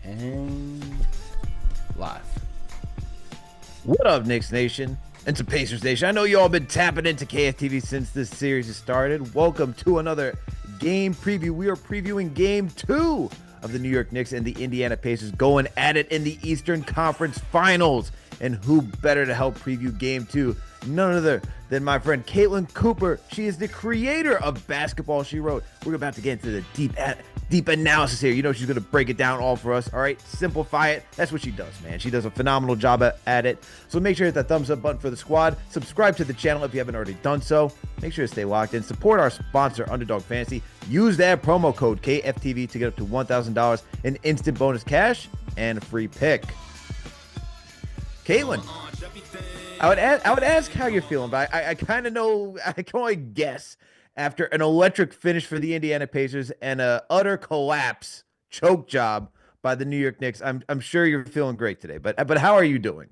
And live. What up, Knicks Nation and to Pacers Nation? I know you all been tapping into KFTV since this series has started. Welcome to another game preview. We are previewing game 2 of the New York Knicks and the Indiana Pacers going at it in the Eastern Conference Finals. And who better to help preview game 2? None other than my friend Caitlin Cooper. She is the creator of Basketball She Wrote. We're about to get into the deep analysis here. You know, she's going to break it down all for us. All right, simplify it. That's what she does, man. She does a phenomenal job at it. So make sure to hit that thumbs up button for the squad. Subscribe to the channel if you haven't already done so. Make sure to stay locked in. Support our sponsor, Underdog Fantasy. Use that promo code KFTV to get up to $1,000 in instant bonus cash and a free pick. Caitlin, I would ask how you're feeling, but I kind of know, I can only guess. After an electric finish for the Indiana Pacers and a utter collapse, choke job by the New York Knicks, I'm sure you're feeling great today. But how are you doing?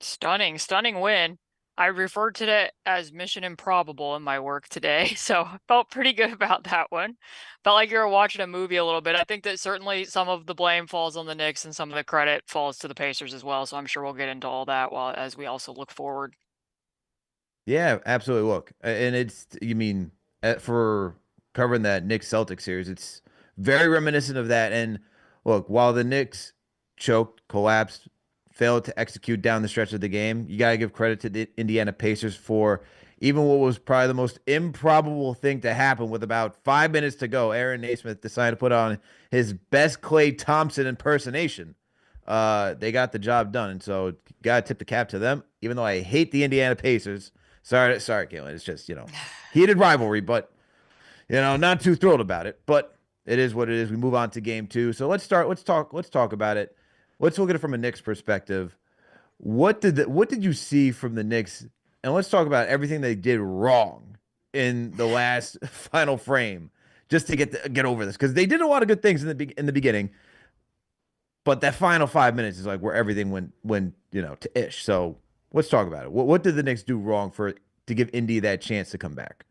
Stunning win. I referred to it as mission improbable in my work today, so I felt pretty good about that one. Felt like you were watching a movie a little bit. I think that certainly some of the blame falls on the Knicks and some of the credit falls to the Pacers as well, so I'm sure we'll get into all that as we also look forward. Yeah, absolutely. Look, and you mean for covering that Knicks Celtics series, it's very reminiscent of that. And look, while the Knicks choked, collapsed, failed to execute down the stretch of the game, you got to give credit to the Indiana Pacers for even what was probably the most improbable thing to happen with about 5 minutes to go. Aaron Naismith decided to put on his best Klay Thompson impersonation. They got the job done. And so, got to tip the cap to them, even though I hate the Indiana Pacers. Sorry, Caitlin. It's just, heated rivalry, but, not too thrilled about it. But it is what it is. We move on to game 2. So let's start. Let's talk about it. Let's look at it from a Knicks perspective. What did you see from the Knicks? And let's talk about everything they did wrong in the last final frame, just to get over this, because they did a lot of good things in the beginning, but that final 5 minutes is like where everything went to ish. So let's talk about it. What did the Knicks do wrong to give Indy that chance to come back?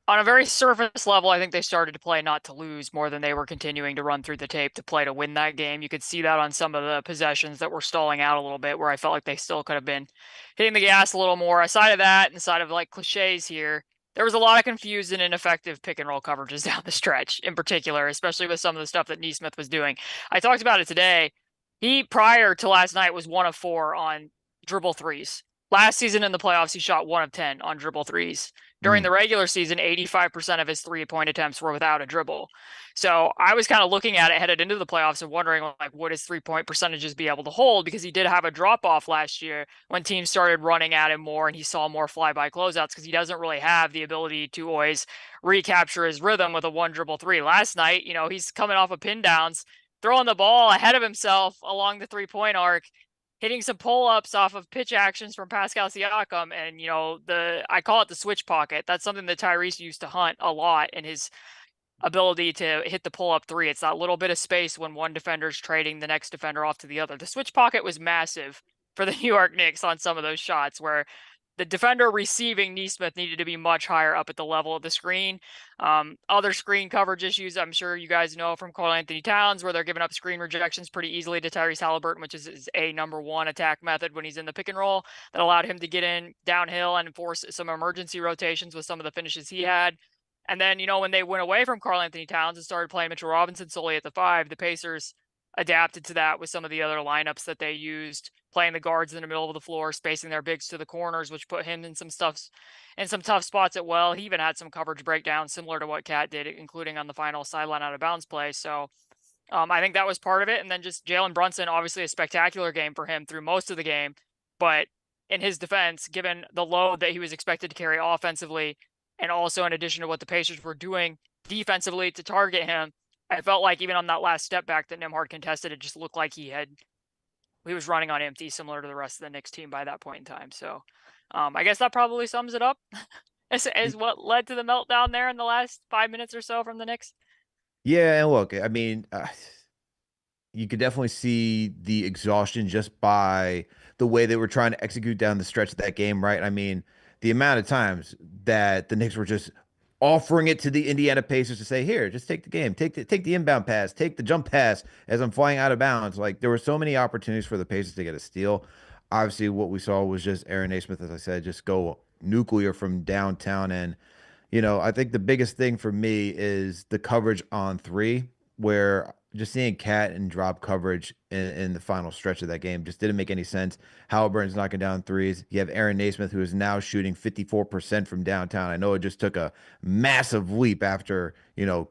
On a very surface level, I think they started to play not to lose more than they were continuing to run through the tape to play to win that game. You could see that on some of the possessions that were stalling out a little bit, where I felt like they still could have been hitting the gas a little more. Aside of that, and aside of like cliches here, there was a lot of confused and ineffective pick and roll coverages down the stretch, in particular, especially with some of the stuff that Nesmith was doing. I talked about it today. He, prior to last night, was 1 of 4 on dribble threes. Last season in the playoffs, he shot 1 of 10 on dribble threes. During the regular season, 85% of his 3-point attempts were without a dribble. So I was kind of looking at it headed into the playoffs and wondering, like, would his 3-point percentages be able to hold? Because he did have a drop off last year when teams started running at him more and he saw more flyby closeouts, because he doesn't really have the ability to always recapture his rhythm with a 1 dribble 3. Last night, he's coming off of pin downs, throwing the ball ahead of himself along the 3-point arc, hitting some pull-ups off of pitch actions from Pascal Siakam, and I call it the switch pocket. That's something that Tyrese used to hunt a lot in his ability to hit the pull-up 3. It's that little bit of space when one defender's trading the next defender off to the other. The switch pocket was massive for the New York Knicks on some of those shots, where the defender receiving Nesmith needed to be much higher up at the level of the screen. Other screen coverage issues, I'm sure you guys know from Karl-Anthony Towns, where they're giving up screen rejections pretty easily to Tyrese Halliburton, which is a number 1 attack method when he's in the pick and roll, that allowed him to get in downhill and force some emergency rotations with some of the finishes he had. And then, when they went away from Karl-Anthony Towns and started playing Mitchell Robinson solely at the 5, the Pacers adapted to that with some of the other lineups that they used, playing the guards in the middle of the floor, spacing their bigs to the corners, which put him in some tough spots at well. He even had some coverage breakdowns similar to what Cat did, including on the final sideline out of bounds play. So I think that was part of it. And then just Jalen Brunson, obviously a spectacular game for him through most of the game. But in his defense, given the load that he was expected to carry offensively, and also in addition to what the Pacers were doing defensively to target him, I felt like even on that last step back that Nembhard contested, it just looked like he was running on empty, similar to the rest of the Knicks team by that point in time. So I guess that probably sums it up as what led to the meltdown there in the last 5 minutes or so from the Knicks. Yeah, and look, I mean, you could definitely see the exhaustion just by the way they were trying to execute down the stretch of that game, right? I mean, the amount of times that the Knicks were just offering it to the Indiana Pacers to say, here, just take the game, take the inbound pass, take the jump pass as I'm flying out of bounds. Like there were so many opportunities for the Pacers to get a steal. Obviously, what we saw was just Aaron Naismith, as I said, just go nuclear from downtown. And I think the biggest thing for me is the coverage on three, where just seeing Cat and drop coverage in the final stretch of that game just didn't make any sense. Halliburton's knocking down threes. You have Aaron Naismith, who is now shooting 54% from downtown. I know it just took a massive leap after,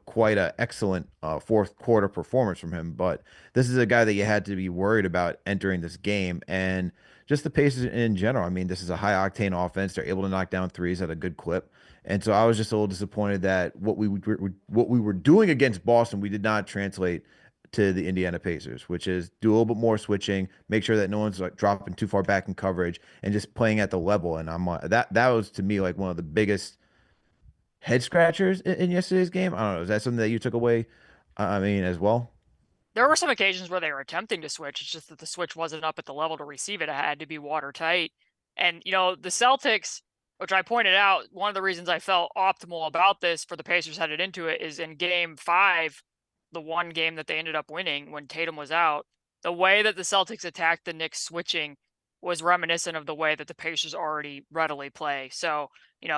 quite a excellent fourth quarter performance from him, but this is a guy that you had to be worried about entering this game. And just the Pacers in general. I mean, this is a high octane offense. They're able to knock down threes at a good clip. And so I was just a little disappointed that what we were doing against Boston, we did not translate to the Indiana Pacers, which is do a little bit more switching, make sure that no one's like dropping too far back in coverage, and just playing at the level. And that was to me like one of the biggest head scratchers in yesterday's game. I don't know. Is that something that you took away? I mean, as well. There were some occasions where they were attempting to switch. It's just that the switch wasn't up at the level to receive it. It had to be watertight. And, the Celtics, which I pointed out, one of the reasons I felt optimal about this for the Pacers headed into it is in game five, the one game that they ended up winning when Tatum was out, the way that the Celtics attacked the Knicks switching was reminiscent of the way that the Pacers already readily play. So,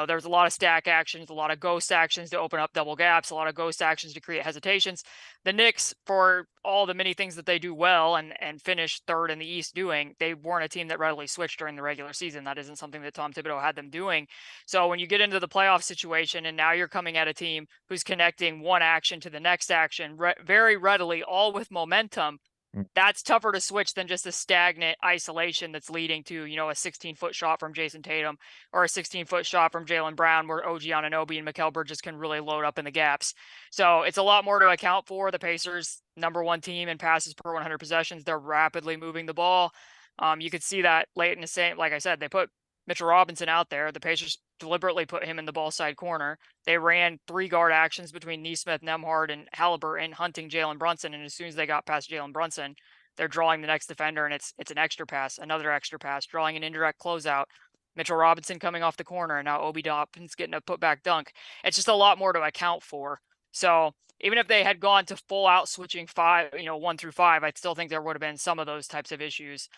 there's a lot of stack actions, a lot of ghost actions to open up double gaps, a lot of ghost actions to create hesitations. The Knicks, for all the many things that they do well and finish third in the East doing, they weren't a team that readily switched during the regular season. That isn't something that Tom Thibodeau had them doing. So when you get into the playoff situation and now you're coming at a team who's connecting one action to the next action very readily, all with momentum, that's tougher to switch than just a stagnant isolation that's leading to, a 16-foot shot from Jason Tatum or a 16-foot shot from Jaylen Brown where OG Anunoby and Mikal Bridges can really load up in the gaps. So it's a lot more to account for. The Pacers, number one team in passes per 100 possessions. They're rapidly moving the ball. You could see that late in the same, like I said, they put Mitchell Robinson out there. The Pacers deliberately put him in the ball side corner. They ran 3 guard actions between Nesmith, Nembhard, and Halliburton hunting Jalen Brunson. And as soon as they got past Jalen Brunson, they're drawing the next defender, and it's an extra pass, another extra pass, drawing an indirect closeout. Mitchell Robinson coming off the corner, and now Obi Toppin's getting a putback dunk. It's just a lot more to account for. So even if they had gone to full out switching 1 through 5, I still think there would have been some of those types of issues,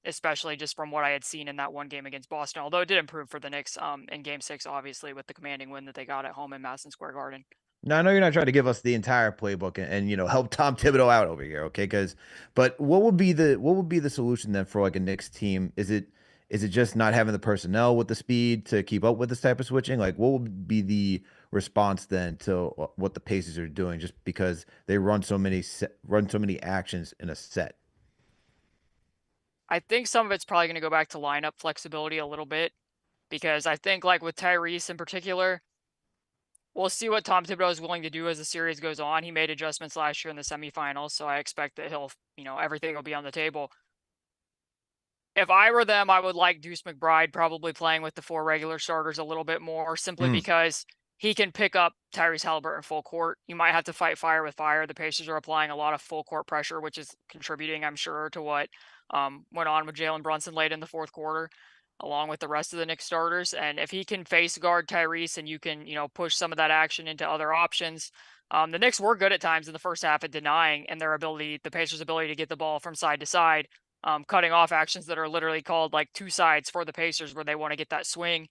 especially just from what I had seen in that one game against Boston. Although it did improve for the Knicks in Game 6, obviously, with the commanding win that they got at home in Madison Square Garden. Now, I know you're not trying to give us the entire playbook and help Tom Thibodeau out over here, okay? But what would be the solution then for like a Knicks team? Is it just not having the personnel with the speed to keep up with this type of switching? Like, what would be the response then to what the Pacers are doing, just because they run so many actions in a set? I think some of it's probably going to go back to lineup flexibility a little bit because I think, like with Tyrese in particular, we'll see what Tom Thibodeau is willing to do as the series goes on. He made adjustments last year in the semifinals, so I expect that he'll, everything will be on the table. If I were them, I would like Deuce McBride probably playing with the 4 regular starters a little bit more, simply Mm. because he can pick up Tyrese Halliburton full court. You might have to fight fire with fire. The Pacers are applying a lot of full court pressure, which is contributing, I'm sure, to what went on with Jalen Brunson late in the fourth quarter, along with the rest of the Knicks starters. And if he can face guard Tyrese and you can, push some of that action into other options, the Knicks were good at times in the first half at denying and the Pacers' ability to get the ball from side to side, cutting off actions that are literally called like two sides for the Pacers where they want to get that swing.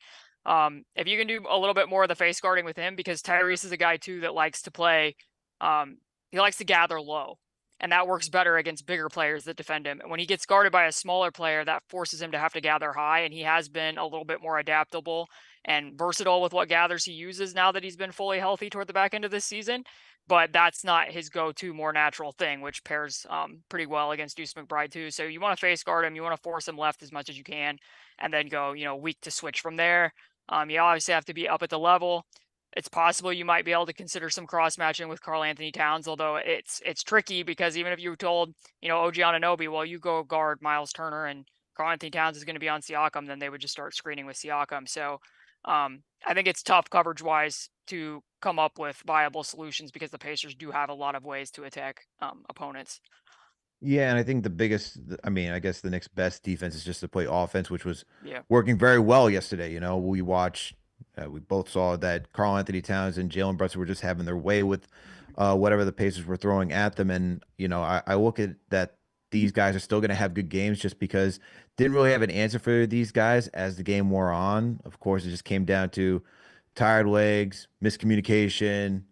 If you can do a little bit more of the face guarding with him, because Tyrese is a guy too that likes to play, he likes to gather low, and that works better against bigger players that defend him. And when he gets guarded by a smaller player, that forces him to have to gather high, and he has been a little bit more adaptable and versatile with what gathers he uses now that he's been fully healthy toward the back end of this season. But that's not his go-to more natural thing, which pairs pretty well against Deuce McBride too. So you want to face guard him, you want to force him left as much as you can, and then go, weak to switch from there. You obviously have to be up at the level. It's possible you might be able to consider some cross matching with Karl Anthony Towns, although it's tricky because even if you told, OG Anunoby, well, you go guard Miles Turner and Karl Anthony Towns is going to be on Siakam, then they would just start screening with Siakam. So I think it's tough coverage wise to come up with viable solutions because the Pacers do have a lot of ways to attack opponents. Yeah, and I think I mean, I guess the next best defense is just to play offense, which was Yeah. working very well yesterday. We watched We both saw that Karl Anthony Towns and Jalen Brunson were just having their way with whatever the Pacers were throwing at them. And, I look at that these guys are still going to have good games just because didn't really have an answer for these guys as the game wore on. Of course, it just came down to tired legs, miscommunication,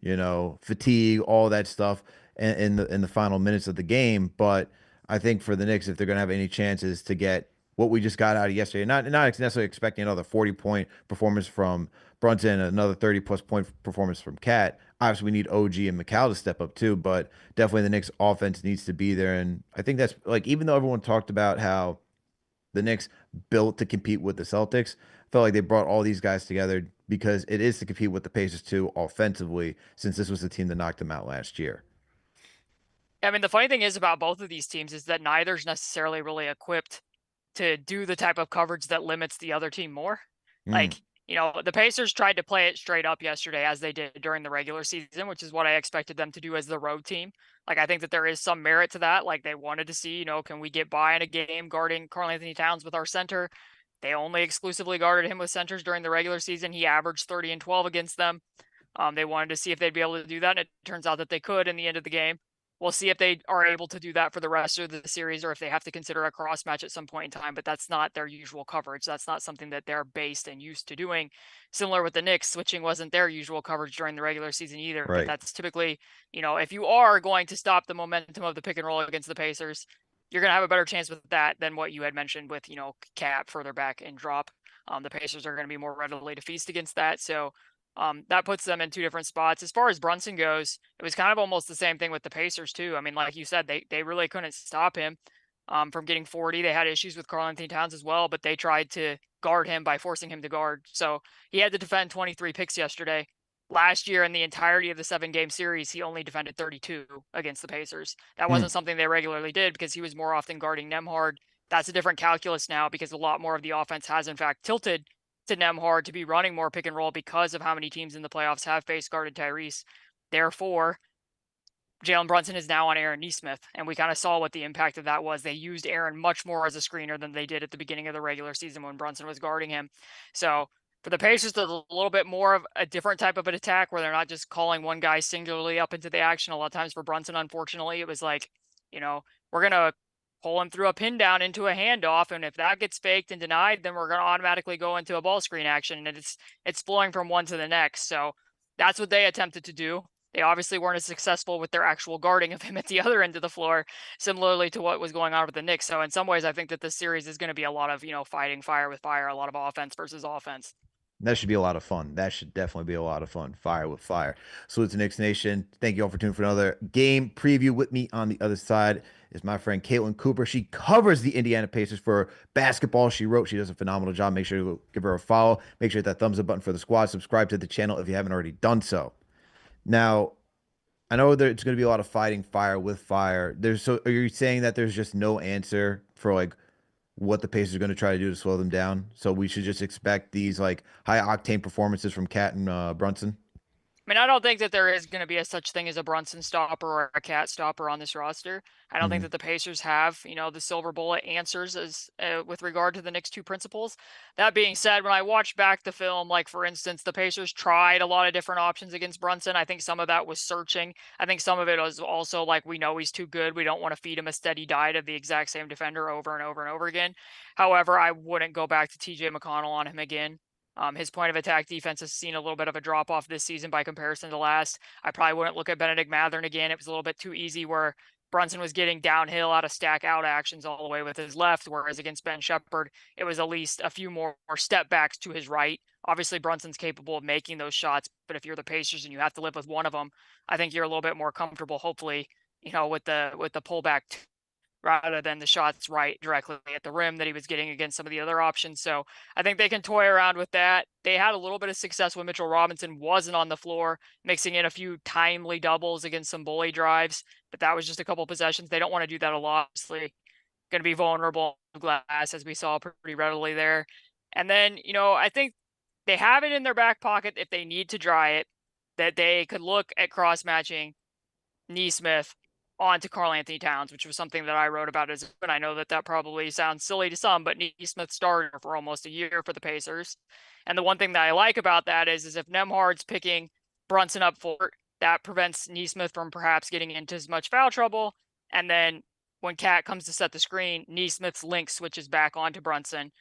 fatigue, all that stuff in the final minutes of the game. But I think for the Knicks, if they're going to have any chances to get what we just got out of yesterday, not necessarily expecting another 40-point performance from Brunson, another 30 plus point performance from Cat. Obviously, we need OG and McCall to step up too, but definitely the Knicks offense needs to be there. And I think that's like, even though everyone talked about how the Knicks built to compete with the Celtics, I felt like they brought all these guys together because it is to compete with the Pacers too offensively, since this was the team that knocked them out last year. I mean, the funny thing is about both of these teams is that neither's necessarily really equipped to do the type of coverage that limits the other team more. Mm, Like, the Pacers tried to play it straight up yesterday as they did during the regular season, which is what I expected them to do as the road team. Like, I think that there is some merit to that. Like, they wanted to see, can we get by in a game guarding Karl Anthony Towns with our center? They only exclusively guarded him with centers during the regular season. He averaged 30 and 12 against them. They wanted to see if they'd be able to do that, and it turns out that they could in the end of the game. We'll see if they are able to do that for the rest of the series or if they have to consider a cross match at some point in time, but that's not their usual coverage. That's not something that they're based and used to doing. Similar with the Knicks, switching wasn't their usual coverage during the regular season either, but right. that's typically, if you are going to stop the momentum of the pick and roll against the Pacers, you're going to have a better chance with that than what you had mentioned with, Cap further back and drop. The Pacers are going to be more readily to feast against that. So that puts them in two different spots. As far as Brunson goes, it was kind of almost the same thing with the Pacers too. I mean, like you said, they really couldn't stop him from getting 40. They had issues with Karl Anthony Towns as well, but they tried to guard him by forcing him to guard. So he had to defend 23 picks yesterday. Last year, in the entirety of the 7-game series, he only defended 32 against the Pacers. That Mm. wasn't something they regularly did because he was more often guarding Nemhard. That's a different calculus now because a lot more of the offense has, in fact, tilted to Nemhard to be running more pick and roll because of how many teams in the playoffs have face guarded Tyrese. Therefore, Jalen Brunson is now on Aaron Nesmith, and we kind of saw what the impact of that was. They used Aaron much more as a screener than they did at the beginning of the regular season when Brunson was guarding him. So for the Pacers, there's a little bit more of a different type of an attack where they're not just calling one guy singularly up into the action. A lot of times for Brunson, unfortunately, it was like, we're going to pull him through a pin down into a handoff, and if that gets faked and denied, then we're going to automatically go into a ball screen action, and it's flowing from one to the next. So that's what they attempted to do. They obviously weren't as successful with their actual guarding of him at the other end of the floor, similarly to what was going on with the Knicks. So in some ways, I think that this series is going to be a lot of, fighting fire with fire, a lot of offense versus offense. That should be a lot of fun. That should definitely be a lot of fun. Fire with fire. Salute to Knicks Nation. Thank you all for tuning for another game preview. With me on the other side is my friend Caitlin Cooper. She covers the Indiana Pacers for basketball. She wrote, she does a phenomenal job. Make sure to give her a follow. Make sure to hit that thumbs up button for the squad. Subscribe to the channel if you haven't already done so. Now, I know that it's going to be a lot of fighting fire with fire. Are you saying that there's just no answer for like what the Pacers are going to try to do to slow them down? So we should just expect these like high octane performances from Cat and Brunson. I mean, I don't think that there is going to be a such thing as a Brunson stopper or a Cat stopper on this roster. I don't think Hmm. that the Pacers have, the silver bullet answers as with regard to the Knicks' two principles. That being said, when I watched back the film, like for instance, the Pacers tried a lot of different options against Brunson. I think some of that was searching. I think some of it was also like we know he's too good. We don't want to feed him a steady diet of the exact same defender over and over and over again. However, I wouldn't go back to TJ McConnell on him again. His point of attack defense has seen a little bit of a drop off this season by comparison to last. I probably wouldn't look at Benedict Mathern again. It was a little bit too easy where Brunson was getting downhill out of stack out actions all the way with his left, whereas against Ben Shepherd, it was at least a few more step backs to his right. Obviously, Brunson's capable of making those shots, but if you're the Pacers and you have to live with one of them, I think you're a little bit more comfortable, hopefully, with the pullback rather than the shots right directly at the rim that he was getting against some of the other options. So I think they can toy around with that. They had a little bit of success when Mitchell Robinson wasn't on the floor, mixing in a few timely doubles against some bully drives, but that was just a couple possessions. They don't want to do that a lot, obviously. Going to be vulnerable glass, as we saw pretty readily there. And then, I think they have it in their back pocket if they need to dry it, that they could look at cross matching Nesmith onto Karl Anthony Towns, which was something that I wrote about as, and I know that that probably sounds silly to some, but Nesmith started for almost a year for the Pacers. And the one thing that I like about that is if Nembhard's picking Brunson up for it, that prevents Nesmith from perhaps getting into as much foul trouble. And then when Cat comes to set the screen, Nesmith's link switches back onto Brunson.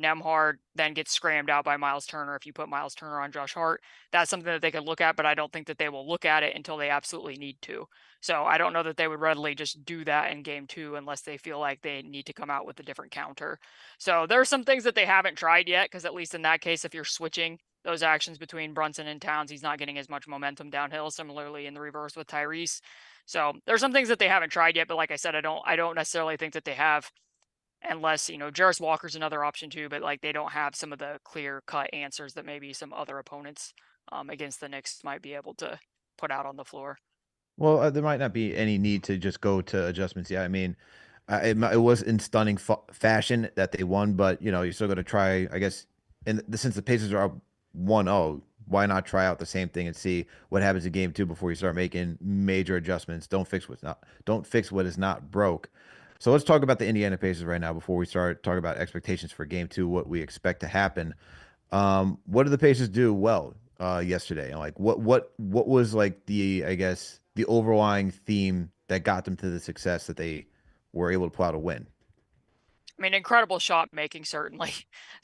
Nembhard then gets scrammed out by Miles Turner if you put Miles Turner on Josh Hart. That's something that they could look at, but I don't think that they will look at it until they absolutely need to. So I don't know that they would readily just do that in game two unless they feel like they need to come out with a different counter. So there are some things that they haven't tried yet, because at least in that case, if you're switching those actions between Brunson and Towns, he's not getting as much momentum downhill. Similarly in the reverse with Tyrese. So there's some things that they haven't tried yet, but like I said, I don't necessarily think that they have, unless, Jarris Walker's another option too, but like they don't have some of the clear cut answers that maybe some other opponents against the Knicks might be able to put out on the floor. Well, there might not be any need to just go to adjustments. Yeah, I mean, it was in stunning fa fashion that they won, but you're still going to try, I guess. And since the Pacers are up 1-0, why not try out the same thing and see what happens in game two before you start making major adjustments? Don't fix what is not broke. So let's talk about the Indiana Pacers right now before we start talking about expectations for game two, what we expect to happen. What did the Pacers do well yesterday? And like what was like the, I guess, the overlying theme that got them to the success that they were able to pull out a win? I mean, incredible shot making, certainly.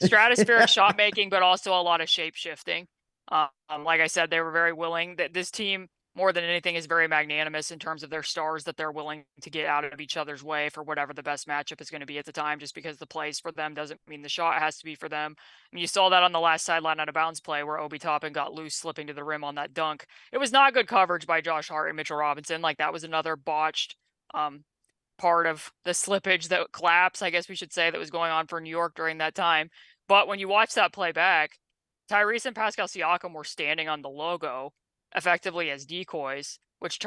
Stratospheric shot making, but also a lot of shape shifting. Like I said, they were very willing. That this team, more than anything, is very magnanimous in terms of their stars, that they're willing to get out of each other's way for whatever the best matchup is going to be at the time. Just because the plays for them doesn't mean the shot has to be for them. And you saw that on the last sideline out of bounds play where Obi Toppin got loose, slipping to the rim on that dunk. It was not good coverage by Josh Hart and Mitchell Robinson. Like that was another botched um, part of the slippage, that collapse, I guess we should say, that was going on for New York during that time. But when you watch that play back, Tyrese and Pascal Siakam were standing on the logo effectively as decoys, which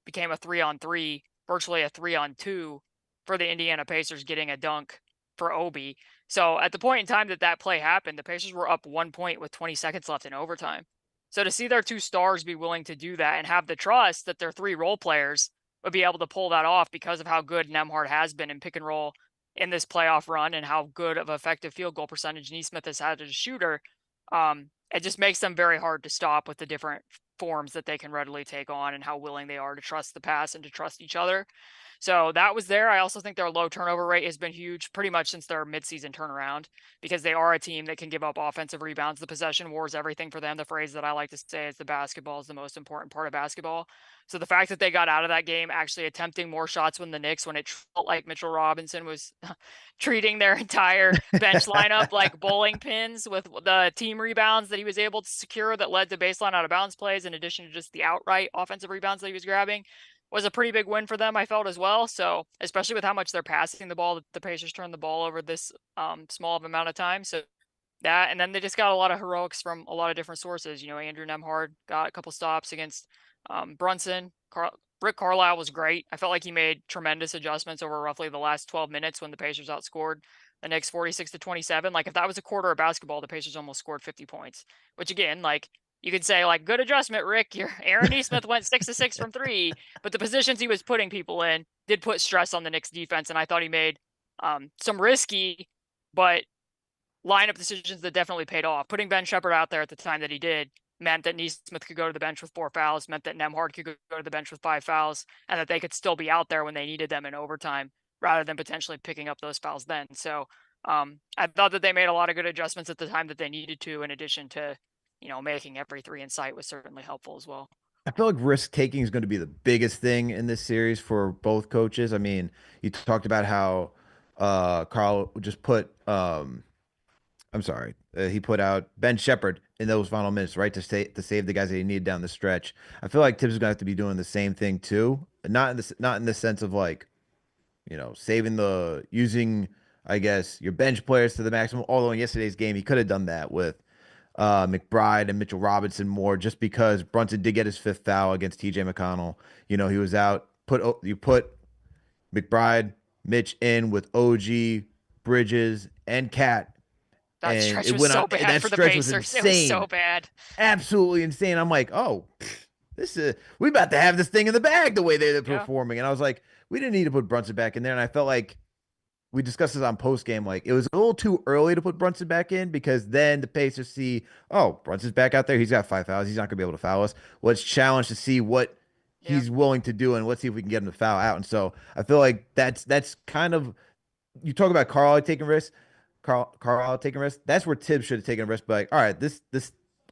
became a 3-on-3, virtually a 3-on-2 for the Indiana Pacers getting a dunk for Obi. So at the point in time that that play happened, the Pacers were up 1 point with 20 seconds left in overtime. So to see their two stars be willing to do that and have the trust that their three role players would be able to pull that off because of how good Nembhard has been in pick and roll in this playoff run and how good of effective field goal percentage Nesmith has had as a shooter, it just makes them very hard to stop with the different forms that they can readily take on and how willing they are to trust the pass and to trust each other. So that was there. I also think their low turnover rate has been huge pretty much since their midseason turnaround, because they are a team that can give up offensive rebounds. The possession war is everything for them. The phrase that I like to say is the basketball is the most important part of basketball. So the fact that they got out of that game actually attempting more shots than the Knicks, when it felt like Mitchell Robinson was treating their entire bench lineup like bowling pins with the team rebounds that he was able to secure that led to baseline out of bounds plays, in addition to just the outright offensive rebounds that he was grabbing, was a pretty big win for them, I felt, as well. So especially with how much they're passing the ball, the Pacers turned the ball over this small of amount of time. So that, and then they just got a lot of heroics from a lot of different sources. Andrew Nembhard got a couple stops against Brunson. Rick Carlisle was great. I felt like he made tremendous adjustments over roughly the last 12 minutes when the Pacers outscored the Knicks 46-27. Like if that was a quarter of basketball, the Pacers almost scored 50 points, which again, like you could say like good adjustment, Rick. Aaron Nesmith went 6 of 6 from three, but the positions he was putting people in did put stress on the Knicks defense, and I thought he made some risky but lineup decisions that definitely paid off. Putting Ben Shepherd out there at the time that he did meant that Nesmith could go to the bench with 4 fouls, meant that Nembhard could go to the bench with 5 fouls, and that they could still be out there when they needed them in overtime, rather than potentially picking up those fouls then. So I thought that they made a lot of good adjustments at the time that they needed to, in addition to, making every three in sight was certainly helpful as well. I feel like risk taking is going to be the biggest thing in this series for both coaches. I mean, you talked about how Carl just put I'm sorry. He put out Ben Shepherd in those final minutes, right, to save the guys that he needed down the stretch. I feel like Tibbs is gonna have to be doing the same thing too. Not in the sense of like, saving the using, I guess, your bench players to the maximum. Although in yesterday's game he could have done that with McBride and Mitchell Robinson more, just because Brunson did get his fifth foul against TJ McConnell. He was out. You put McBride, Mitch in with OG, Bridges, and Cat, That and stretch it was went on. so bad That for the stretch was Pacers. It was so insane, bad. absolutely insane. I'm like, oh, This is we about to have this thing in the bag the way they're Yeah, performing. And I was like, we didn't need to put Brunson back in there. And I felt like we discussed this on post game. Like it was a little too early to put Brunson back in because then the Pacers see, oh, Brunson's back out there. He's got 5 fouls. He's not gonna be able to foul us. Let's challenge to see what yeah. he's willing to do, and let's see if we can get him to foul out. And so I feel like that's kind of you talk about Carlisle taking risks. Carlisle taking risks. That's where Tibbs should have taken a risk. But like, all right, this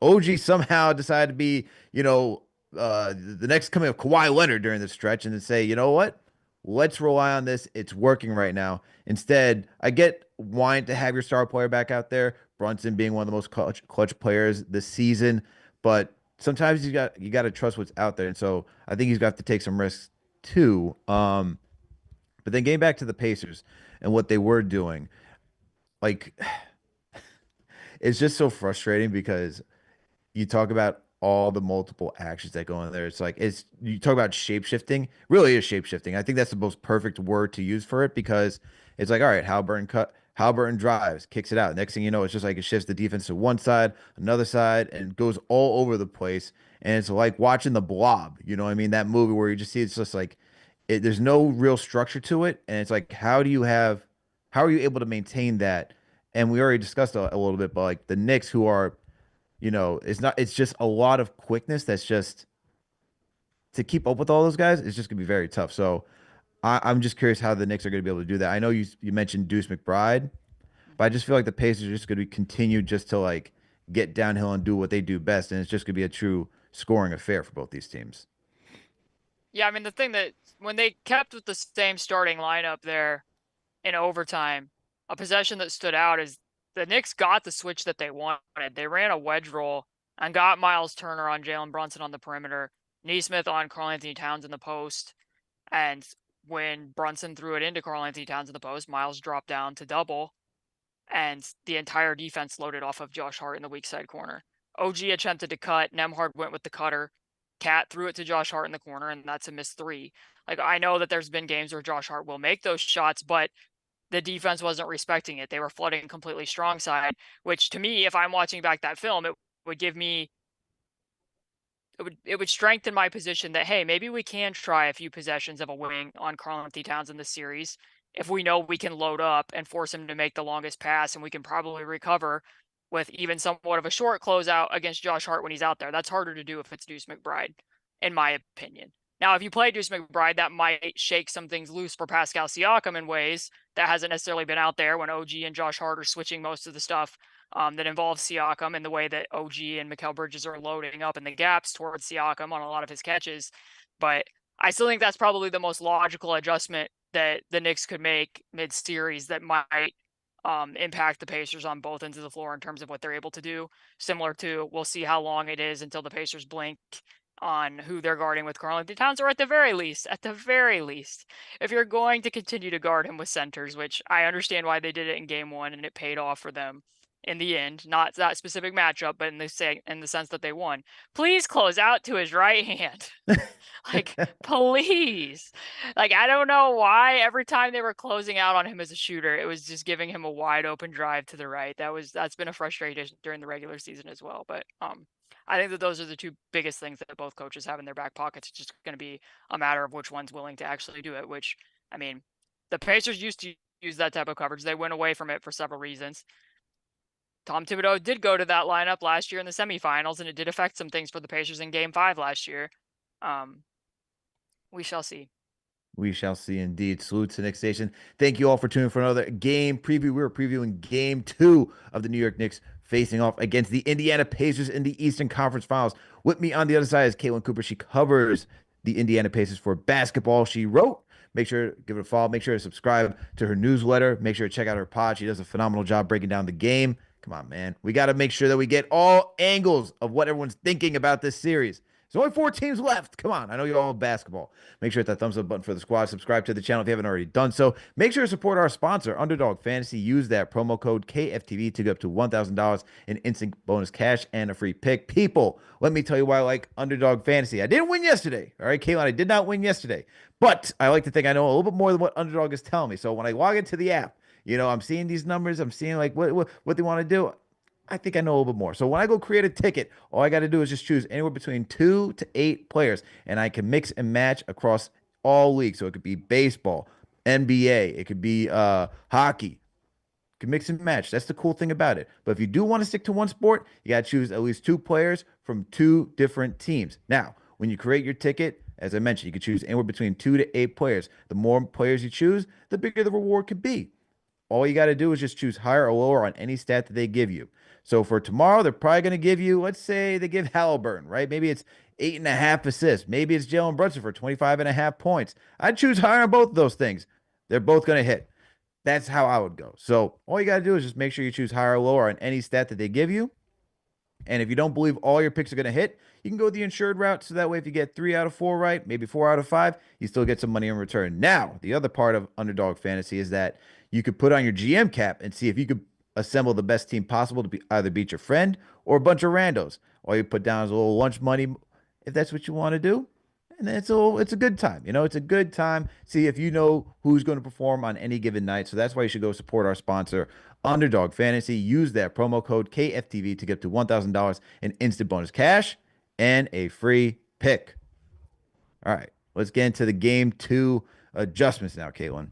OG somehow decided to be, the next coming of Kawhi Leonard during the stretch, and then say, you know what? Let's rely on this. It's working right now. Instead, I get wanting to have your star player back out there, Brunson being one of the most clutch players this season, but sometimes you got to trust what's out there, and so I think he's got to take some risks too. But then getting back to the Pacers and what they were doing, like it's just so frustrating because you talk about all the multiple actions that go in there. It's like it's you talk about shape shifting, really is shape shifting. I think that's the most perfect word to use for it because it's like, all right, Halliburton drives, kicks it out. Next thing you know, it's just like it shifts the defense to one side, another side, and goes all over the place. And it's like watching the Blob. You know what I mean? That movie where you just see it's just like there's no real structure to it, and it's like how are you able to maintain that? And we already discussed a little bit, but like the Knicks, who are it's just a lot of quickness that's just to keep up with all those guys, it's just gonna be very tough. So I'm just curious how the Knicks are gonna be able to do that. I know you mentioned Deuce McBride, but I just feel like the Pacers are just gonna be continue just to like get downhill and do what they do best, and it's just gonna be a true scoring affair for both these teams. Yeah, I mean, the thing that when they kept with the same starting lineup there in overtime, a possession that stood out is the Knicks got the switch that they wanted. They ran a wedge roll and got Miles Turner on Jalen Brunson on the perimeter, Neesmith on Karl Anthony Towns in the post, and when Brunson threw it into Karl Anthony Towns in the post, Miles dropped down to double, and the entire defense loaded off of Josh Hart in the weak side corner. OG attempted to cut. Nemhard went with the cutter. Cat threw it to Josh Hart in the corner, and that's a missed three. Like, I know that there's been games where Josh Hart will make those shots, but the defense wasn't respecting it. They were flooding completely strong side, which to me, if I'm watching back that film, it would give me it would strengthen my position that, hey, maybe we can try a few possessions of a wing on Karl Anthony Towns in this series if we know we can load up and force him to make the longest pass, and we can probably recover with even somewhat of a short closeout against Josh Hart when he's out there. That's harder to do if it's Deuce McBride, in my opinion. Now, if you play Deuce McBride, that might shake some things loose for Pascal Siakam in ways that hasn't necessarily been out there when OG and Josh Hart are switching most of the stuff that involves Siakam, in the way that OG and Mikal Bridges are loading up in the gaps towards Siakam on a lot of his catches. But I still think that's probably the most logical adjustment that the Knicks could make mid-series that might impact the Pacers on both ends of the floor in terms of what they're able to do. Similar to, we'll see how long it is until the Pacers blink on who they're guarding with Karl Anthony Towns, or at the very least, if you're going to continue to guard him with centers, which I understand why they did it in game one and it paid off for them in the end, not that specific matchup, but in the sense that they won. Please close out to his right hand. Like, please. Like, I don't know why every time they were closing out on him as a shooter, it was just giving him a wide open drive to the right. That's been a frustration during the regular season as well. But I think that those are the two biggest things that both coaches have in their back pockets. It's just going to be a matter of which one's willing to actually do it, which, I mean, the Pacers used to use that type of coverage. They went away from it for several reasons. Tom Thibodeau did go to that lineup last year in the semifinals, and it did affect some things for the Pacers in Game 5 last year. Um, we shall see. We shall see indeed. Salute to Knicks Station. Thank you all for tuning for another game preview. We were previewing game two of the New York Knicks facing off against the Indiana Pacers in the Eastern Conference Finals. With me on the other side is Caitlin Cooper. She covers the Indiana Pacers for basketball. She wrote. Make sure to give it a follow. Make sure to subscribe to her newsletter. Make sure to check out her pod. She does a phenomenal job breaking down the game. Come on, man. We got to make sure that we get all angles of what everyone's thinking about this series. There's only 4 teams left. Come on. I know you all love basketball. Make sure to hit that thumbs up button for the squad. Subscribe to the channel if you haven't already done so. Make sure to support our sponsor, Underdog Fantasy. Use that promo code KFTV to get up to $1,000 in instant bonus cash and a free pick. People, let me tell you why I like Underdog Fantasy. I didn't win yesterday. All right, Caitlin, I did not win yesterday. But I like to think I know a little bit more than what Underdog is telling me. So when I log into the app, I'm seeing these numbers. I'm seeing like what they want to do. I think I know a little bit more. So when I go create a ticket, all I got to do is just choose anywhere between 2 to 8 players, and I can mix and match across all leagues. So it could be baseball, NBA, it could be hockey. Can mix and match. That's the cool thing about it. But if you do want to stick to one sport, you got to choose at least 2 players from 2 different teams. Now, when you create your ticket, as I mentioned, you can choose anywhere between 2 to 8 players. The more players you choose, the bigger the reward could be. All you got to do is just choose higher or lower on any stat that they give you. So for tomorrow, they're probably going to give you, let's say they give Halliburton, right? Maybe it's 8.5 assists. Maybe it's Jalen Brunson for 25.5 points. I'd choose higher on both of those things. They're both going to hit. That's how I would go. So all you got to do is just make sure you choose higher or lower on any stat that they give you. And if you don't believe all your picks are going to hit, you can go the insured route. So that way, if you get 3 out of 4 right, maybe 4 out of 5, you still get some money in return. Now, the other part of underdog fantasy is that you could put on your GM cap and see if you could assemble the best team possible to either beat your friend or a bunch of randos. All you put down is a little lunch money if that's what you want to do. And it's a good time. It's a good time. See if you know who's going to perform on any given night. So that's why you should go support our sponsor, Underdog Fantasy. Use that promo code KFTV to get to $1,000 in instant bonus cash and a free pick. All right, let's get into the game 2 adjustments now, Caitlin.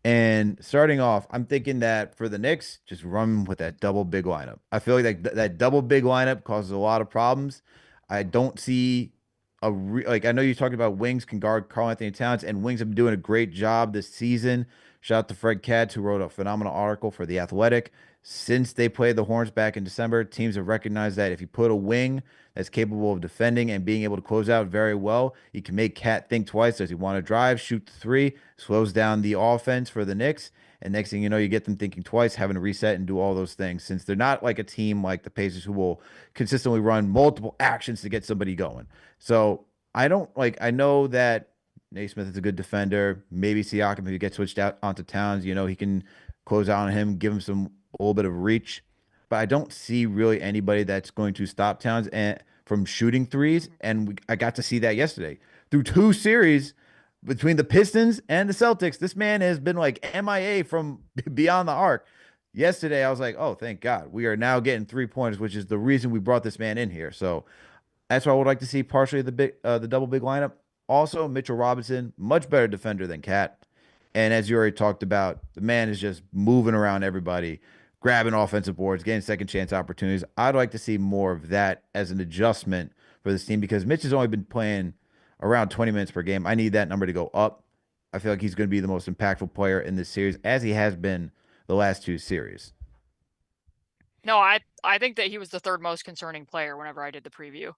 And starting off, I'm thinking that for the Knicks, just run with that double big lineup. I feel like that double big lineup causes a lot of problems. I don't see like I know you talked about wings can guard Karl Anthony Towns, and wings have been doing a great job this season. Shout out to Fred Katz, who wrote a phenomenal article for The Athletic. Since they played the Horns back in December, teams have recognized that if you put a wing that's capable of defending and being able to close out very well, he can make Cat think twice. Does he want to drive, shoot the three, slows down the offense for the Knicks. And next thing you know, you get them thinking twice, having to reset and do all those things since they're not like a team like the Pacers who will consistently run multiple actions to get somebody going. So I don't like, I know that Naismith is a good defender. Maybe Siakam, if he gets switched out onto Towns, he can close out on him, give him a little bit of reach. But I don't see really anybody that's going to stop Towns from shooting threes. And I got to see that yesterday through 2 series between the Pistons and the Celtics. This man has been like MIA from beyond the arc. Yesterday, I was like, oh, thank God. We are now getting 3 pointers, which is the reason we brought this man in here. So that's why I would like to see partially the double big lineup. Also, Mitchell Robinson, much better defender than Cat. And as you already talked about, the man is just moving around everybody, grabbing offensive boards, getting second chance opportunities. I'd like to see more of that as an adjustment for this team because Mitch has only been playing around 20 minutes per game. I need that number to go up. I feel like he's going to be the most impactful player in this series, as he has been the last 2 series. No, I think that he was the third most concerning player whenever I did the preview.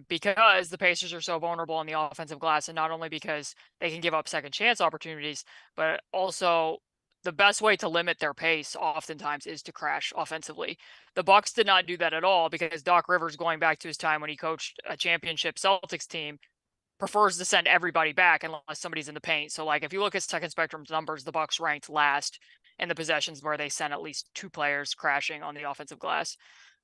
Because the Pacers are so vulnerable on the offensive glass, and not only because they can give up second chance opportunities, but also the best way to limit their pace oftentimes is to crash offensively. The Bucks did not do that at all because Doc Rivers, going back to his time when he coached a championship Celtics team, prefers to send everybody back unless somebody's in the paint. So like if you look at second spectrum's numbers, the Bucks ranked last in the possessions where they sent at least 2 players crashing on the offensive glass.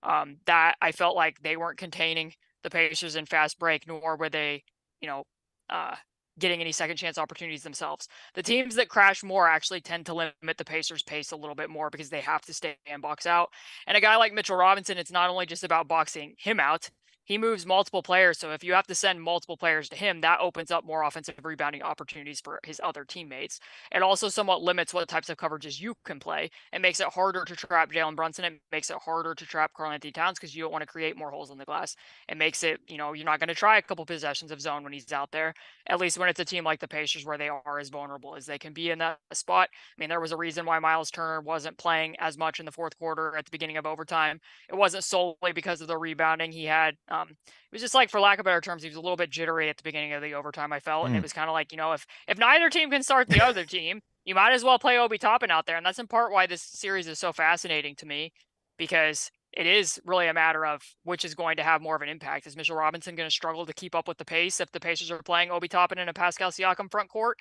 That I felt like they weren't containing the Pacers in fast break, nor were they, you know, uh, getting any second chance opportunities themselves. The teams that crash more actually tend to limit the Pacers' pace a little bit more because they have to stay and box out. And a guy like Mitchell Robinson, it's not only just about boxing him out, he moves multiple players. So if you have to send multiple players to him, that opens up more offensive rebounding opportunities for his other teammates. It also somewhat limits what types of coverages you can play. It makes it harder to trap Jalen Brunson. It makes it harder to trap Karl Anthony Towns because you don't want to create more holes in the glass. It makes it, you're not going to try a couple possessions of zone when he's out there, at least when it's a team like the Pacers where they are as vulnerable as they can be in that spot. I mean, there was a reason why Miles Turner wasn't playing as much in the fourth quarter at the beginning of overtime. It wasn't solely because of the rebounding. He had it was just like, for lack of better terms, he was a little bit jittery at the beginning of the overtime, I felt. And it Mm. was kind of like, if neither team can start the other team, you might as well play Obi Toppin out there. And that's in part why this series is so fascinating to me, because it is really a matter of which is going to have more of an impact. Is Mitchell Robinson going to struggle to keep up with the pace if the Pacers are playing Obi Toppin in a Pascal Siakam front court?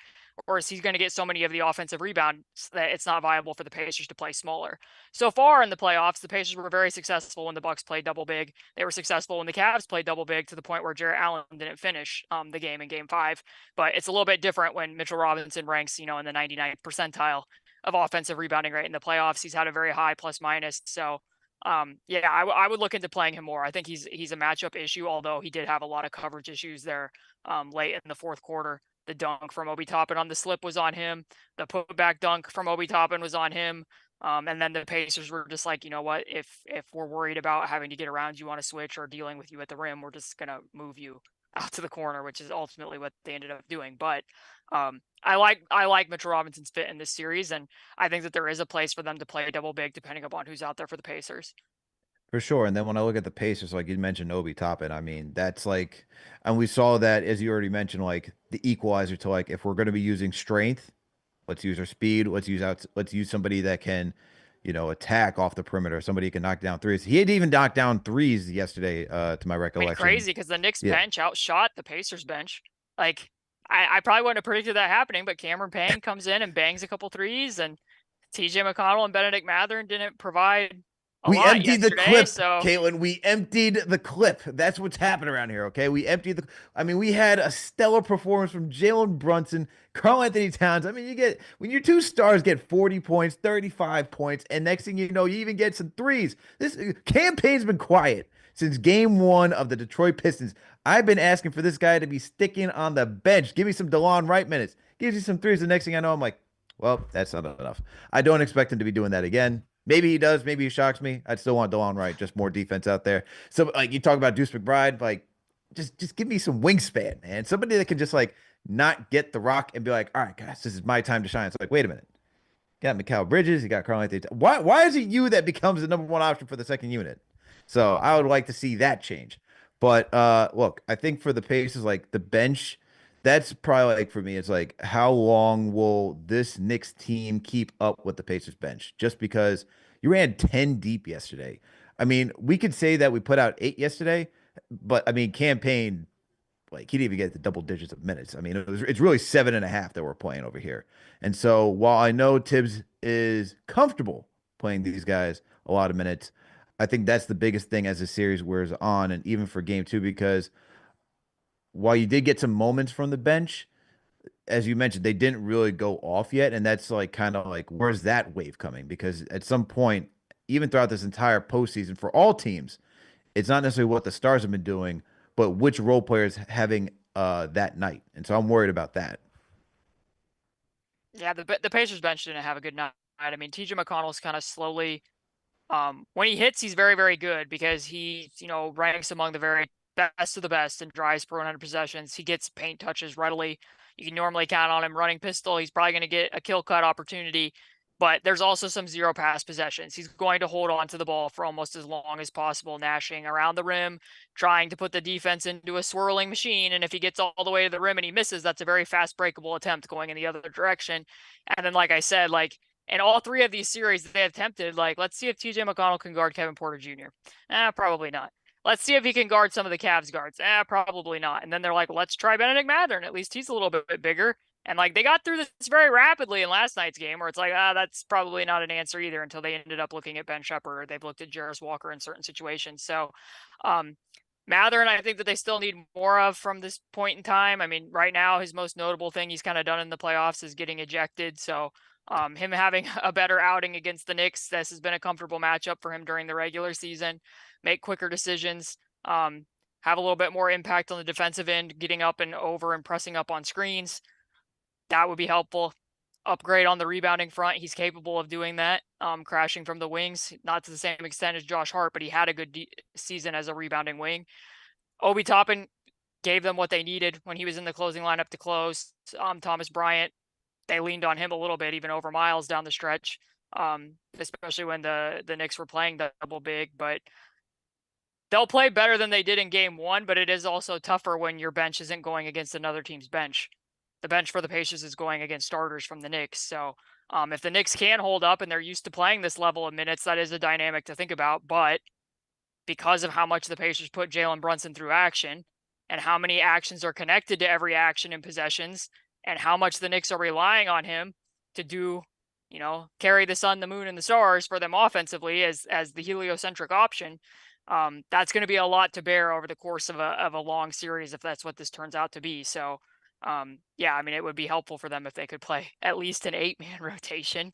Or is he going to get so many of the offensive rebounds that it's not viable for the Pacers to play smaller? So far in the playoffs, the Pacers were very successful when the Bucks played double big. They were successful when the Cavs played double big, to the point where Jarrett Allen didn't finish the game in Game 5. But it's a little bit different when Mitchell Robinson ranks, in the 99th percentile of offensive rebounding rate in the playoffs. He's had a very high plus minus. So Yeah, I would look into playing him more. I think he's a matchup issue, although he did have a lot of coverage issues there late in the fourth quarter. The dunk from Obi Toppin on the slip was on him. The putback dunk from Obi Toppin was on him. And then the Pacers were just like, you know what? If we're worried about having to get around you on a switch or dealing with you at the rim, we're just gonna move you out to the corner, which is ultimately what they ended up doing. But I like Mitchell Robinson's fit in this series, and I think that there is a place for them to play double big depending upon who's out there for the Pacers. For sure. And then when I look at the Pacers, like you mentioned, Obi Toppin, I mean, that's like, and we saw that as you already mentioned, like the equalizer to like if we're going to be using strength, let's use our speed. Let's use somebody that can, attack off the perimeter. Somebody who can knock down threes. He had even knocked down threes yesterday, to my I mean, recollection. crazy because the Knicks Yeah. bench outshot the Pacers bench. Like, I probably wouldn't have predicted that happening, but Cameron Payne comes in and bangs a couple threes, and TJ McConnell and Benedict Mathurin didn't provide a We lot emptied the yesterday. clip, So Caitlin. We emptied the clip. That's what's happening around here, okay? We emptied the. I mean, we had a stellar performance from Jalen Brunson, Carl Anthony Towns. I mean, you get when your two stars get 40 points, 35 points, and next thing you know, you even get some threes. This campaign's been quiet since game one of the Detroit Pistons. I've been asking for this guy to be sticking on the bench. Give me some DeLon Wright minutes. Gives you some threes. The next thing I know, I'm like, well, that's not enough. I don't expect him to be doing that again. Maybe he does. Maybe he shocks me. I'd still want DeLon Wright, just more defense out there. So, like you talk about Deuce McBride, like just give me some wingspan, man. Somebody that can just like not get the rock and be like, all right, guys, this is my time to shine. It's like, wait a minute. You got Mikal Bridges, you got Carl Anthony. Why is it you that becomes the number one option for the second unit? So I would like to see that change. But look, I think for the Pacers, like the bench, that's probably like for me, it's like how long will this Knicks team keep up with the Pacers bench? Just because you ran 10 deep yesterday. I mean, we could say that we put out 8 yesterday, but I mean, campaign like he didn't even get the double digits of minutes. I mean, it's really 7.5 that we're playing over here. And so while I know Tibbs is comfortable playing these guys a lot of minutes, I think that's the biggest thing as the series wears on, and even for game two, because while you did get some moments from the bench, as you mentioned, they didn't really go off yet, and that's like kind of like where's that wave coming? Because at some point, even throughout this entire postseason for all teams, it's not necessarily what the stars have been doing, but which role players having that night. And so I'm worried about that. yeah, the Pacers bench didn't have a good night. I mean, TJ McConnell's kind of slowly. When he hits, he's very, very good because he, ranks among the very best of the best in drives per 100 possessions. He gets paint touches readily. You can normally count on him running pistol. He's probably going to get a kill cut opportunity, but there's also some zero pass possessions. He's going to hold on to the ball for almost as long as possible, gnashing around the rim, trying to put the defense into a swirling machine. And if he gets all the way to the rim and he misses, that's a very fast breakable attempt going in the other direction. And then, like I said, like in all three of these series that they attempted, like, let's see if TJ McConnell can guard Kevin Porter Jr. Probably not. Let's see if he can guard some of the Cavs guards. Probably not. And then they're like, let's try Benedict Mathurin. At least he's a little bit bigger. And like they got through this very rapidly in last night's game, where it's like, that's probably not an answer either until they ended up looking at Ben Shepherd or they've looked at Jarris Walker in certain situations. So, Mathurin, I think that they still need more of from this point in time. I mean, right now, his most notable thing he's kind of done in the playoffs is getting ejected. So, him having a better outing against the Knicks, this has been a comfortable matchup for him during the regular season. Make quicker decisions, have a little bit more impact on the defensive end, getting up and over and pressing up on screens. That would be helpful. Upgrade on the rebounding front. He's capable of doing that, crashing from the wings, not to the same extent as Josh Hart, but he had a good season as a rebounding wing. Obi Toppin gave them what they needed when he was in the closing lineup to close. Thomas Bryant, they leaned on him a little bit, even over Miles down the stretch, especially when the Knicks were playing double big. But they'll play better than they did in game one, but it is also tougher when your bench isn't going against another team's bench. The bench for the Pacers is going against starters from the Knicks. So if the Knicks can hold up and they're used to playing this level of minutes, that is a dynamic to think about. But because of how much the Pacers put Jalen Brunson through action and how many actions are connected to every action in possessions and how much the Knicks are relying on him to do, carry the sun, the moon, and the stars for them offensively as the heliocentric option. That's going to be a lot to bear over the course of a long series if that's what this turns out to be. So, yeah, I mean, it would be helpful for them if they could play at least an 8-man rotation.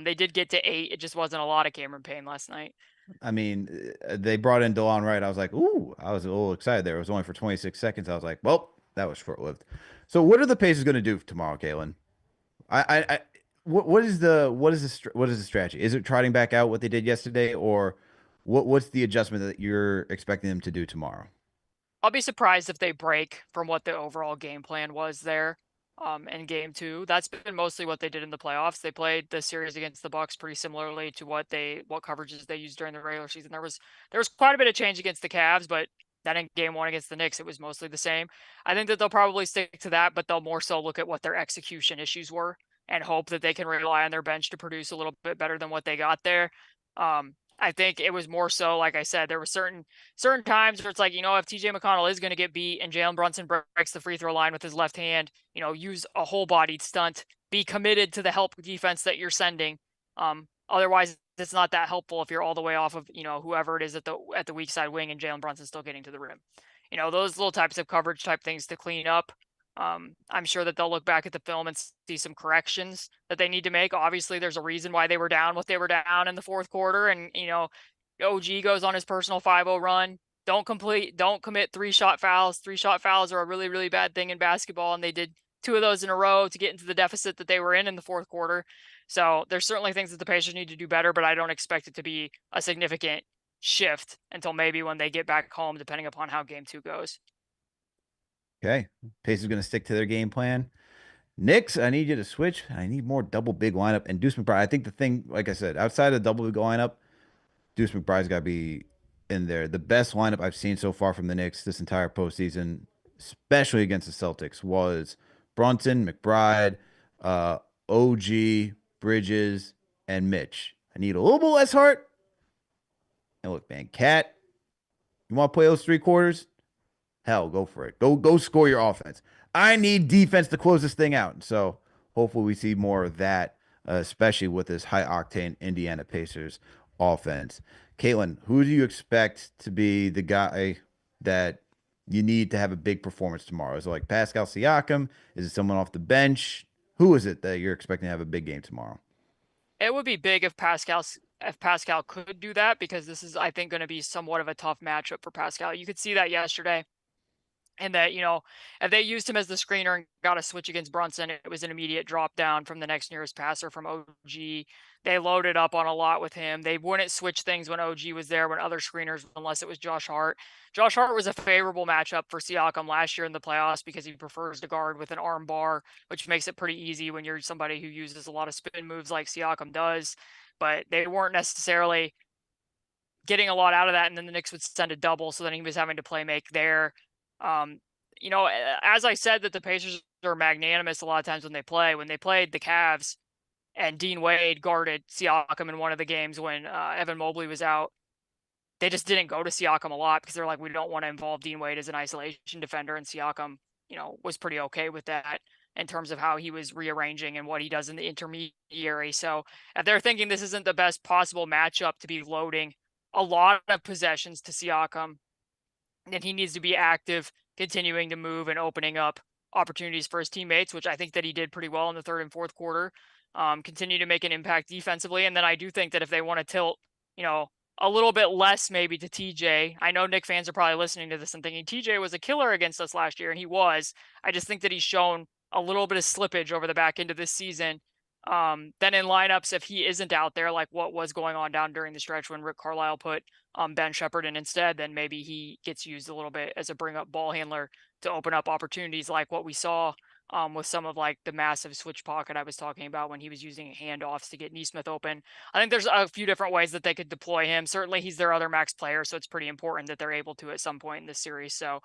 They did get to 8. It just wasn't a lot of Cameron Payne last night. I mean, they brought in DeLon Wright. I was like, ooh, I was a little excited there. It was only for 26 seconds. I was like, well, that was short-lived. So what are the Pacers going to do tomorrow, Kalen? I what is the strategy? Is it trotting back out what they did yesterday, or what's the adjustment that you're expecting them to do tomorrow? I'll be surprised if they break from what the overall game plan was there in game two. That's been mostly what they did in the playoffs. They played the series against the Bucks pretty similarly to what coverages they used during the regular season. There was quite a bit of change against the Cavs, but then in game one against the Knicks, it was mostly the same. I think that they'll probably stick to that, but they'll more so look at what their execution issues were and hope that they can rely on their bench to produce a little bit better than what they got there. I think it was more so, like I said, there were certain times where it's like, if TJ McConnell is going to get beat and Jalen Brunson breaks the free throw line with his left hand, use a whole bodied stunt, be committed to the help defense that you're sending. Otherwise, it's not that helpful if you're all the way off of, whoever it is at the weak side wing and Jalen Brunson's still getting to the rim. Those little types of coverage type things to clean up. I'm sure that they'll look back at the film and see some corrections that they need to make. Obviously, there's a reason why they were down what they were down in the fourth quarter. And, OG goes on his personal 5-0 run. Don't commit 3-shot fouls. 3-shot fouls are a really, really bad thing in basketball. And they did 2 of those in a row to get into the deficit that they were in the fourth quarter. So there's certainly things that the Pacers need to do better, but I don't expect it to be a significant shift until maybe when they get back home, depending upon how game two goes. Okay, Pacers going to stick to their game plan. Knicks, I need you to switch. I need more double big lineup and Deuce McBride. I think the thing, like I said, outside of double big lineup, Deuce McBride's got to be in there. The best lineup I've seen so far from the Knicks this entire postseason, especially against the Celtics, was Brunson, McBride, uh, OG, Bridges, and Mitch. I need a little bit less heart. And look, man, Cat, you want to play those 3 quarters? Hell, go for it. Go score your offense. I need defense to close this thing out. So hopefully we see more of that, especially with this high octane Indiana Pacers offense. Caitlin, who do you expect to be the guy that you need to have a big performance tomorrow? Is it like Pascal Siakam? Is it someone off the bench? Who is it that you're expecting to have a big game tomorrow? It would be big if Pascal could do that, because this is, I think, going to be somewhat of a tough matchup for Pascal. You could see that yesterday. And that, if they used him as the screener and got a switch against Brunson, it was an immediate drop down from the next nearest passer from OG. They loaded up on a lot with him. They wouldn't switch things when OG was there, when other screeners, unless it was Josh Hart. Josh Hart was a favorable matchup for Siakam last year in the playoffs because he prefers to guard with an arm bar, which makes it pretty easy when you're somebody who uses a lot of spin moves like Siakam does. But they weren't necessarily getting a lot out of that, and then the Knicks would send a double, so then he was having to play make there. Um, as I said, that the Pacers are magnanimous a lot of times when they play. When they played the Cavs and Dean Wade guarded Siakam in one of the games when Evan Mobley was out, they just didn't go to Siakam a lot because they're like, we don't want to involve Dean Wade as an isolation defender, and Siakam, was pretty okay with that in terms of how he was rearranging and what he does in the intermediary. So if they're thinking this isn't the best possible matchup to be loading a lot of possessions to Siakam, then he needs to be active, continuing to move and opening up opportunities for his teammates, which I think that he did pretty well in the third and fourth quarter. Continue to make an impact defensively. And then I do think that if they want to tilt, a little bit less maybe to TJ, I know Knick fans are probably listening to this and thinking TJ was a killer against us last year, and he was. I just think that he's shown a little bit of slippage over the back end of this season. Then in lineups, if he isn't out there, like what was going on down during the stretch when Rick Carlisle put Ben Shepherd in instead, then maybe he gets used a little bit as a bring up ball handler to open up opportunities like what we saw with some of like the massive switch pocket I was talking about when he was using handoffs to get Neesmith open. I think there's a few different ways that they could deploy him. Certainly he's their other max player, so it's pretty important that they're able to at some point in this series. So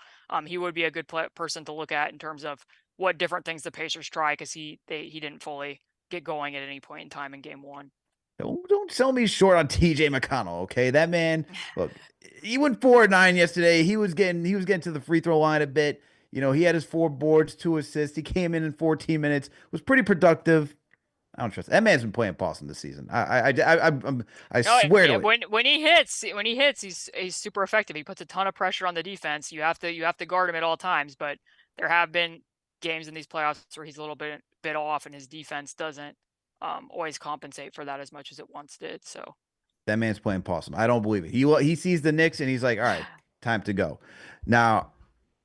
he would be a good person to look at in terms of what different things the Pacers try, because he didn't fully get going at any point in time in game one. Don't sell me short on TJ McConnell, okay? That man, look, he went 4-9 yesterday. He was getting to the free throw line a bit. He had his 4 boards, 2 assists. He came in 14 minutes. Was pretty productive. I don't trust that man's been playing Boston this season. I No, swear to it. when he hits, he's super effective. He puts a ton of pressure on the defense. You have to guard him at all times. But there have been games in these playoffs where he's a little bit off, and his defense doesn't always compensate for that as much as it once did. So That man's playing possum. I don't believe it. He sees the Knicks and he's like, all right, time to go. Now,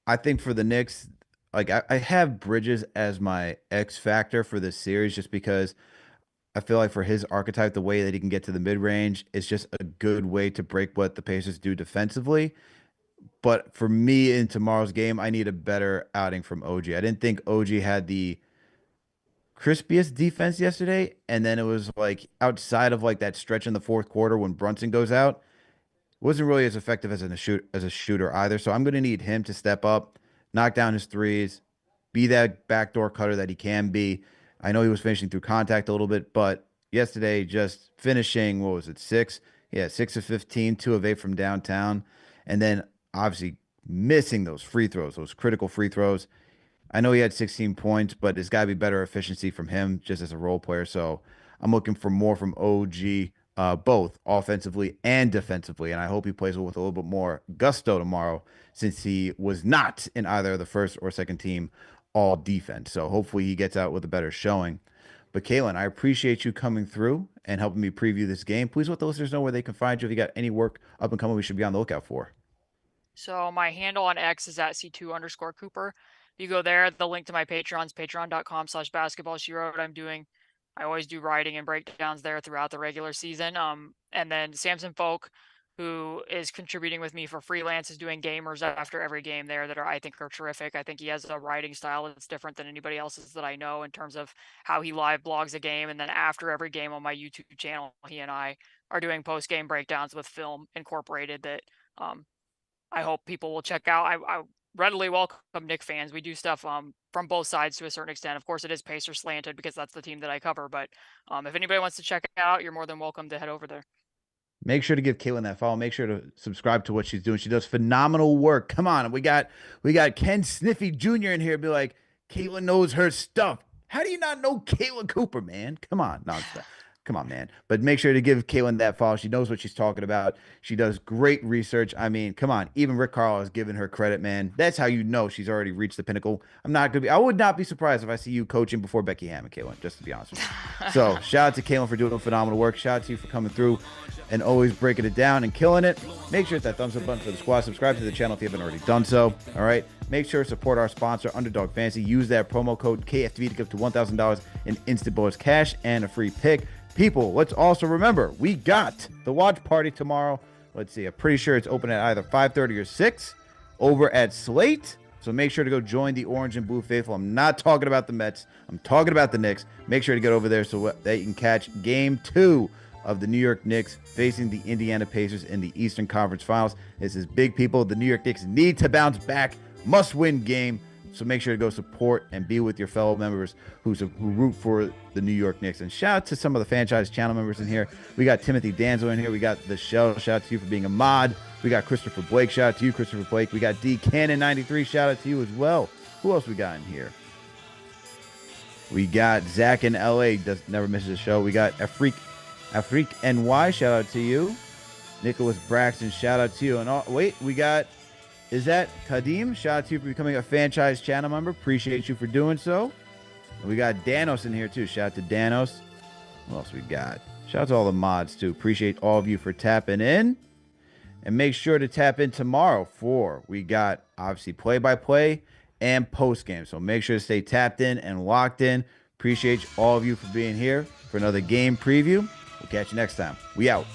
I think for the Knicks, like I have Bridges as my X factor for this series just because I feel like for his archetype, the way that he can get to the mid range is just a good way to break what the Pacers do defensively. But for me in tomorrow's game, I need a better outing from OG. I didn't think OG had the crispiest defense yesterday, and then it was like outside of like that stretch in the fourth quarter when Brunson goes out, wasn't really as effective as a shooter either. So I'm going to need him to step up, knock down his threes, be that backdoor cutter that he can be. I know he was finishing through contact a little bit, but yesterday just finishing, what was it, six? Yeah, 6 of 15, 2 of 8 from downtown. And then obviously missing those free throws, those critical free throws. I know he had 16 points, but there's got to be better efficiency from him just as a role player. So I'm looking for more from OG, both offensively and defensively. And I hope he plays with a little bit more gusto tomorrow since he was not in either the first or second team all defense. So hopefully he gets out with a better showing. But Kalen, I appreciate you coming through and helping me preview this game. Please let the listeners know where they can find you if you got any work up and coming we should be on the lookout for. So my handle on X is at C2_Cooper. You go there, the link to my Patreon's patreon.com/basketball she wrote. I always do writing and breakdowns there throughout the regular season. And then Samson Folk, who is contributing with me for freelance, is doing gamers after every game there that I think are terrific. I think he has a writing style that's different than anybody else's that I know in terms of how he live blogs a game. And then after every game on my YouTube channel, he and I are doing post game breakdowns with film incorporated that um, I hope people will check out. I readily welcome Knicks fans. We do stuff from both sides to a certain extent. Of course, it is Pacer slanted because that's the team that I cover. But if anybody wants to check it out, you're more than welcome to head over there. Make sure to give Caitlin that follow. Make sure to subscribe to what she's doing. She does phenomenal work. Come on, we got Ken Sniffy Jr. in here. Be like, Caitlin knows her stuff. How do you not know Caitlin Cooper, man? Come on, no, come on, man. But make sure to give Caitlin that follow. She knows what she's talking about. She does great research. I mean, come on. Even Rick Carl has given her credit, man. That's how you know she's already reached the pinnacle. I would not be surprised if I see you coaching before Becky Hammond, Caitlin, just to be honest with you. So shout out to Caitlin for doing phenomenal work. Shout out to you for coming through and always breaking it down and killing it. Make sure to hit that thumbs up button for the squad. Subscribe to the channel if you haven't already done so. All right. Make sure to support our sponsor, Underdog Fantasy. Use that promo code KFTV to get up to $1,000 in instant bonus cash and a free pick. People, let's also remember, we got the watch party tomorrow. Let's see. I'm pretty sure it's open at either 5:30 or 6 over at Slate. So make sure to go join the Orange and Blue Faithful. I'm not talking about the Mets. I'm talking about the Knicks. Make sure to get over there so that you can catch Game 2 of the New York Knicks facing the Indiana Pacers in the Eastern Conference Finals. This is big, people. The New York Knicks need to bounce back. Must-win game. So make sure to go support and be with your fellow members who root for the New York Knicks. And shout out to some of the franchise channel members in here. We got Timothy Danzo in here. We got the Shell. Shout out to you for being a mod. We got Christopher Blake. Shout out to you, Christopher Blake. We got D Cannon 93. Shout out to you as well. Who else we got in here? We got Zach in LA. Never misses a show. We got Afrik NY. Shout out to you. Nicholas Braxton. Shout out to you. And we got. Is that Kadim? Shout out to you for becoming a franchise channel member. Appreciate you for doing so. And we got Danos in here too. Shout out to Danos. What else we got? Shout out to all the mods too. Appreciate all of you for tapping in. And make sure to tap in tomorrow we got obviously play-by-play and post-game. So make sure to stay tapped in and locked in. Appreciate all of you for being here for another game preview. We'll catch you next time. We out.